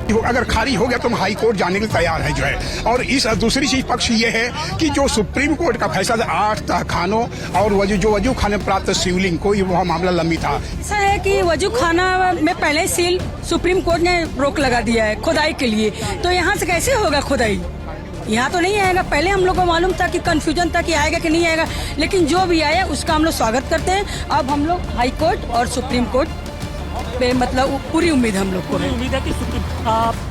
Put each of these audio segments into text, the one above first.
अगर खारिज हो गया तो हम हाई कोर्ट जाने के लिए तैयार है जो है। और इस दूसरी चीज पक्ष ये है कि जो सुप्रीम कोर्ट का फैसला 8 तहखानों और वजू खाने प्राप्त शिवलिंग को वह मामला लंबित था। ऐसा है कि वजू खाना में पहले सील सुप्रीम कोर्ट ने रोक लगा दिया है खुदाई के लिए, तो यहाँ से कैसे होगा खुदाई? यहाँ तो नहीं आएगा। पहले हम लोग को मालूम था कि कंफ्यूजन था कि आएगा कि नहीं आएगा, लेकिन जो भी आया उसका हम लोग स्वागत करते हैं। अब हम लोग हाई कोर्ट और सुप्रीम कोर्ट पे मतलब पूरी उम्मीद हम लोग को है। उम्मीद है कि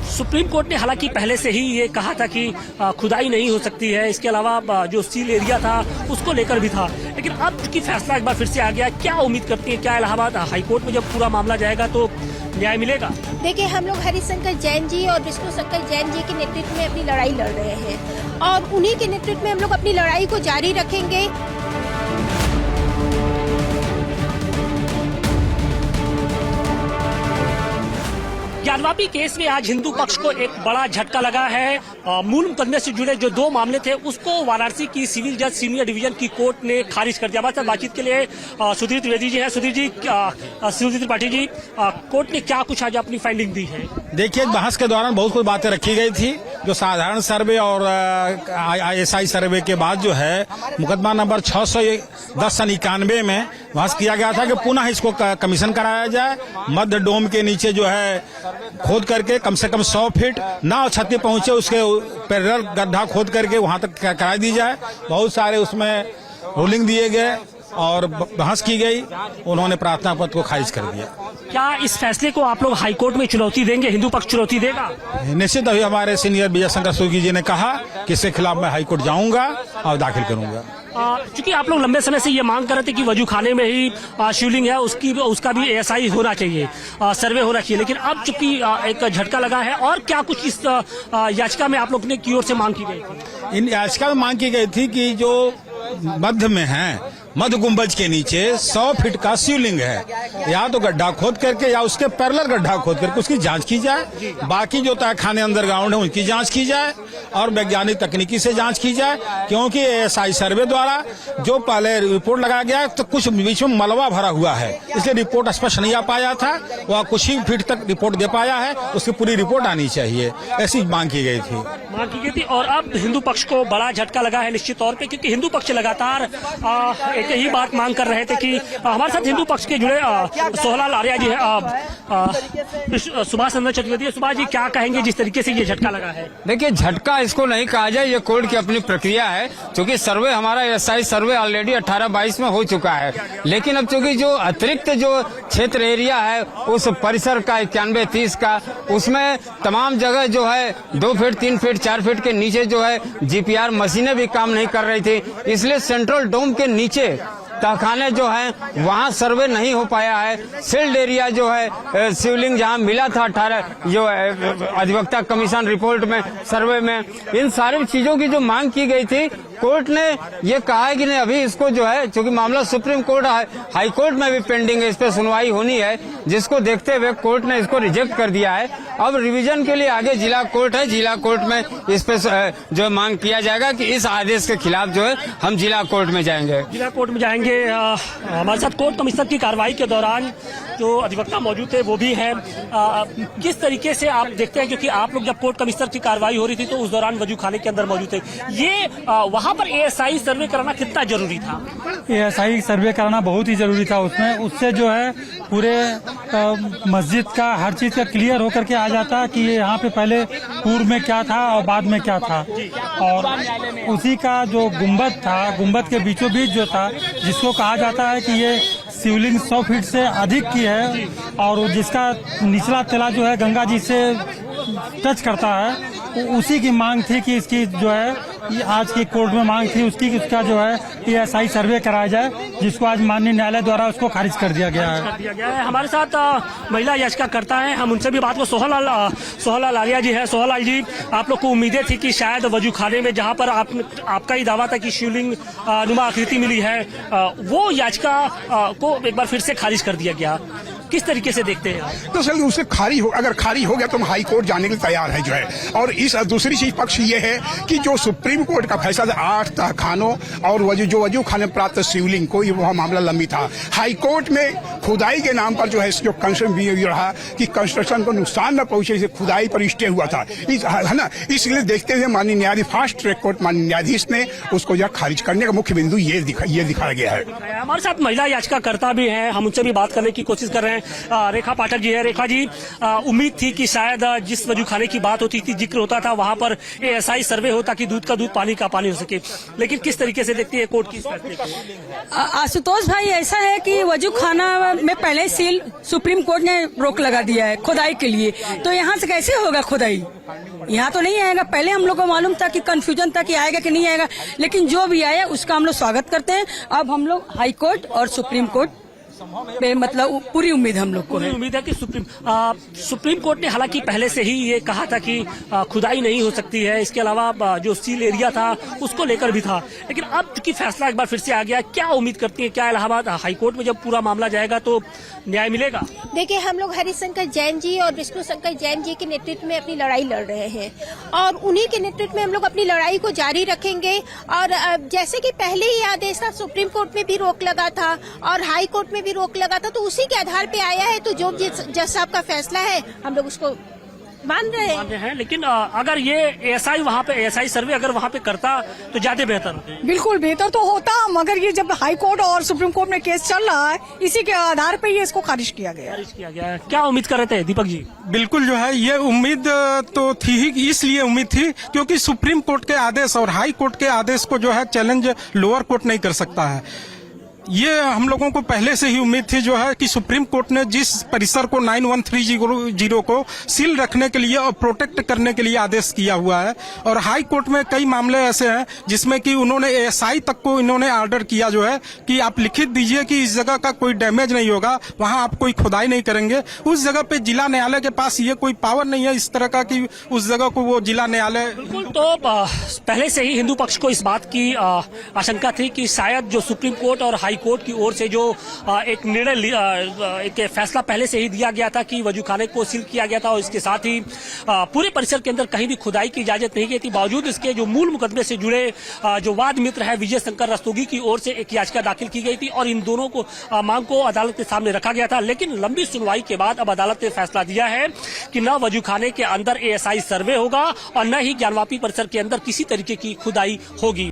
सुप्रीम कोर्ट ने हालांकि पहले से ही ये कहा था कि खुदाई नहीं हो सकती है, इसके अलावा जो सील एरिया था उसको लेकर भी था, लेकिन अब चूंकि फैसला एक बार फिर से आ गया, क्या उम्मीद करती है, क्या इलाहाबाद हाईकोर्ट में जब पूरा मामला जाएगा तो न्याय मिलेगा? देखिए, हम लोग हरिशंकर जैन जी और विष्णु शंकर जैन जी के नेतृत्व में अपनी लड़ाई लड़ रहे हैं और उन्हीं के नेतृत्व में हम लोग अपनी लड़ाई को जारी रखेंगे। ज्ञानवापी केस में आज हिंदू पक्ष को एक बड़ा झटका लगा है। मूल मुकदमे से जुड़े जो 2 मामले थे उसको वाराणसी की सिविल जज सीनियर डिवीजन की कोर्ट ने खारिज कर दिया। हमारे साथ बातचीत के लिए सुधीर त्रिवेदी जी हैं। सुधीर जी, सुधीर त्रिपाठी जी, कोर्ट ने क्या कुछ आज अपनी फाइंडिंग दी है? देखिए, बहस के दौरान बहुत कुछ बातें रखी गई थी। जो साधारण सर्वे और ISI सर्वे के बाद जो है मुकदमा नंबर 610/91 में बहस किया गया था कि पुनः इसको कमीशन कराया जाए। मध्य डोम के नीचे जो है खोद करके कम से कम 100 फीट नाव छत पे पहुंचे उसके पैरेलल गड्ढा खोद करके वहां तक करा दी जाए। बहुत सारे उसमें रूलिंग दिए गए और बहस की गई। उन्होंने प्रार्थना पत्र को खारिज कर दिया। क्या इस फैसले को आप लोग हाईकोर्ट में चुनौती देंगे? हिंदू पक्ष चुनौती देगा? निश्चित। अभी हमारे सीनियर विजय शंकर सूगी जी ने कहा कि इसके खिलाफ मैं हाईकोर्ट जाऊंगा और दाखिल करूंगा। क्योंकि आप लोग लंबे समय से ये मांग कर रहे थे कि वजू खाने में ही शिवलिंग है, उसका भी ASI होना चाहिए, सर्वे होना चाहिए, लेकिन अब चूंकि एक झटका लगा है। और क्या कुछ इस याचिका में आप लोग ने की ओर से मांग की गई? इन याचिका में मांग की गई थी कि जो मध्य में है, मध्य गुंबज के नीचे 100 फीट का शिवलिंग है, या तो गड्ढा खोद करके या उसके पैरेलल गड्ढा खोद करके उसकी जांच की जाए। बाकी जो तहखाने अंडरग्राउंड है उनकी जांच की जाए और वैज्ञानिक तकनीकी से जांच की जाए। क्योंकि ASI सर्वे द्वारा जो पहले रिपोर्ट लगाया गया तो कुछ बीच में मलबा भरा हुआ है, इसलिए रिपोर्ट स्पष्ट नहीं आ पाया था। वह कुछ ही फीट तक रिपोर्ट दे पाया है, उसकी पूरी रिपोर्ट आनी चाहिए, ऐसी मांग की गई थी। और अब हिंदू पक्ष को बड़ा झटका लगा है निश्चित तौर पे, क्योंकि हिंदू पक्ष लगातार एक ही बात मांग कर रहे थे कि हमारे साथ हिंदू पक्ष के जुड़े सोहलाल आर्या जी है, सुभाष चंद्र चतुर्वेदी। सुभाष जी, क्या कहेंगे जिस तरीके से ये झटका लगा है? देखिए, झटका इसको नहीं कहा जाए, ये कोर्ट की अपनी प्रक्रिया है। क्योंकि सर्वे हमारा ASI सर्वे ऑलरेडी 18-22 में हो चुका है, लेकिन अब चूंकि जो अतिरिक्त जो क्षेत्र एरिया है उस परिसर का 91-30 का, उसमें तमाम जगह जो है 2 फीट 3 फीट 4 फीट के नीचे जो है GPR मशीनें भी काम नहीं कर रही थी, इसलिए सेंट्रल डोम के नीचे तहखाने जो है वहाँ सर्वे नहीं हो पाया है। सील्ड एरिया जो है शिवलिंग जहाँ मिला था 18 जो अधिवक्ता कमीशन रिपोर्ट में सर्वे में, इन सारी चीजों की जो मांग की गई थी, कोर्ट ने ये कहा है कि नहीं, अभी इसको जो है क्योंकि मामला सुप्रीम कोर्ट हाई कोर्ट में भी पेंडिंग है, इस पे सुनवाई होनी है, जिसको देखते हुए कोर्ट ने इसको रिजेक्ट कर दिया है। अब रिवीजन के लिए आगे जिला कोर्ट है, जिला कोर्ट में इस पे जो मांग किया जाएगा कि इस आदेश के खिलाफ जो है हम जिला कोर्ट में जाएंगे। जिला कोर्ट में जाएंगे। हमारे साथ कोर्ट कमिश्नर की कार्रवाई के दौरान जो अधिवक्ता मौजूद थे वो भी है। किस तरीके से आप देखते हैं, क्योंकि आप लोग जब कोर्ट कमिश्नर की कार्रवाई हो रही थी तो उस दौरान वजू खाने के अंदर मौजूद थे, ये वहाँ पर ASI सर्वे कराना कितना जरूरी था? ASI सर्वे कराना बहुत ही जरूरी था। उससे जो है पूरे मस्जिद का हर चीज का क्लियर होकर के आ जाता कि ये यहाँ पे पहले पूर्व में क्या था और बाद में क्या था। और उसी का जो गुम्बद था, गुम्बद के बीचों बीच जो था, जिसको कहा जाता है कि ये शिवलिंग 100 फीट से अधिक की है और जिसका निचला तला जो है गंगा जी से टच करता है, उसी की मांग थी कि इसकी जो है आज की कोर्ट में मांग थी उसका जो है ASI सर्वे कराया जाए, जिसको आज माननीय न्यायालय द्वारा उसको खारिज कर दिया गया है। हमारे साथ महिला याचिका करता है, हम उनसे भी बात को सोहलाल आर्या जी है। सोहलाल जी, आप लोग को उम्मीदें थी कि शायद वजू खाने में जहां पर आपका ही दावा था कि शिवलिंग नुमा आकृति मिली है, वो याचिका को एक बार फिर से खारिज कर दिया गया। किस तरीके से देखते हैं आप? तो सर उसे अगर खारिज हो गया तो हम हाई कोर्ट जाने के लिए तैयार है जो है। और इस दूसरी चीज पक्ष ये है कि जो सुप्रीम कोर्ट का फैसला 8 तहखानों और वजू खाने प्राप्त शिवलिंग को वह मामला लंबित था। हाई कोर्ट में खुदाई के नाम पर जो है जो कंस्ट्रक्शन ये रहा कि कंस्ट्रक्शन को नुकसान न पहुंचे, इसे खुदाई पर स्टे हुआ था, है ना। इसलिए देखते हुए माननीय न्यायाधीश फास्ट ट्रैक कोर्ट माननीय न्यायाधीश ने उसको जो खारिज करने का मुख्य बिंदु ये दिखाया गया है। हमारे साथ महिला याचिकाकर्ता भी हैं, हम उनसे भी बात करने की कोशिश कर रहे हैं। रेखा पाठक जी है। रेखा जी, उम्मीद थी कि शायद जिस वजूखाने की बात होती थी, जिक्र होता था, वहां पर ASI सर्वे हो ताकि दूध का दूध पानी का पानी हो सके, लेकिन किस तरीके से देखती है कोर्ट की इस फैसले को? आशुतोष भाई, ऐसा है कि वजूखाना में पहले सील सुप्रीम कोर्ट ने रोक लगा दिया है खुदाई के लिए, तो यहाँ से कैसे होगा खुदाई? यहाँ तो नहीं आएगा। पहले हम लोग को मालूम था कि कंफ्यूजन था कि आएगा कि नहीं आएगा, लेकिन जो भी आया उसका हम लोग स्वागत करते हैं। अब हम लोग हाई कोर्ट और सुप्रीम कोर्ट पे मतलब पूरी उम्मीद हम लोग को है। उम्मीद है कि सुप्रीम कोर्ट ने हालांकि पहले से ही ये कहा था कि खुदाई नहीं हो सकती है, इसके अलावा जो सील एरिया था उसको लेकर भी था, लेकिन अब की फैसला एक बार फिर से आ गया। क्या उम्मीद करती है, क्या इलाहाबाद हाईकोर्ट में जब पूरा मामला जाएगा तो न्याय मिलेगा? देखिए, हम लोग हरिशंकर जैन जी और विष्णु शंकर जैन जी के नेतृत्व में अपनी लड़ाई लड़ रहे हैं और उन्हीं के नेतृत्व में हम लोग अपनी लड़ाई को जारी रखेंगे। और जैसे कि पहले ही आदेश था, सुप्रीम कोर्ट में भी रोक लगा था और हाई कोर्ट में भी रोक लगा था, तो उसी के आधार पे आया है। तो जो जज साहब का फैसला है हम लोग उसको मान रहे हैं। लेकिन अगर ये ASI वहाँ पे ASI सर्वे अगर वहाँ पे करता तो ज्यादा बेहतर होता। बिल्कुल बेहतर तो होता, मगर ये जब हाई कोर्ट और सुप्रीम कोर्ट में केस चल रहा है, इसी के आधार पे ये इसको खारिज किया गया है। क्या उम्मीद कर रहे थे दीपक जी? बिल्कुल जो है ये उम्मीद तो थी ही, इसलिए उम्मीद थी क्योंकि सुप्रीम कोर्ट के आदेश और हाई कोर्ट के आदेश को जो है चैलेंज लोअर कोर्ट नहीं कर सकता है। ये हम लोगों को पहले से ही उम्मीद थी जो है कि सुप्रीम कोर्ट ने जिस परिसर को 9130 को सील रखने के लिए और प्रोटेक्ट करने के लिए आदेश किया हुआ है, और हाई कोर्ट में कई मामले ऐसे हैं जिसमें कि उन्होंने ASI तक को इन्होंने ऑर्डर किया जो है कि आप लिखित दीजिए कि इस जगह का कोई डैमेज नहीं होगा, वहां आप कोई खुदाई नहीं करेंगे। उस जगह पे जिला न्यायालय के पास ये कोई पावर नहीं है इस तरह का कि उस जगह को वो जिला न्यायालय। बिल्कुल, तो पहले से ही हिंदू पक्ष को इस बात की आशंका थी कि शायद जो सुप्रीम कोर्ट और हाई कोर्ट की ओर से जो एक निर्णय एक फैसला पहले से ही दिया गया था कि वजूखाने को सील किया गया था और इसके साथ ही पूरे परिसर के अंदर कहीं भी खुदाई की इजाजत नहीं की थी, बावजूद इसके जो मूल मुकदमे से जुड़े जो वाद मित्र है विजय शंकर रस्तोगी की ओर से एक याचिका दाखिल की गई थी और इन दोनों को मांग को अदालत के सामने रखा गया था। लेकिन लंबी सुनवाई के बाद अब अदालत ने फैसला दिया है कि न वजूखाने के अंदर ASI सर्वे होगा और न ही ज्ञानवापी परिसर के अंदर किसी तरीके की खुदाई होगी।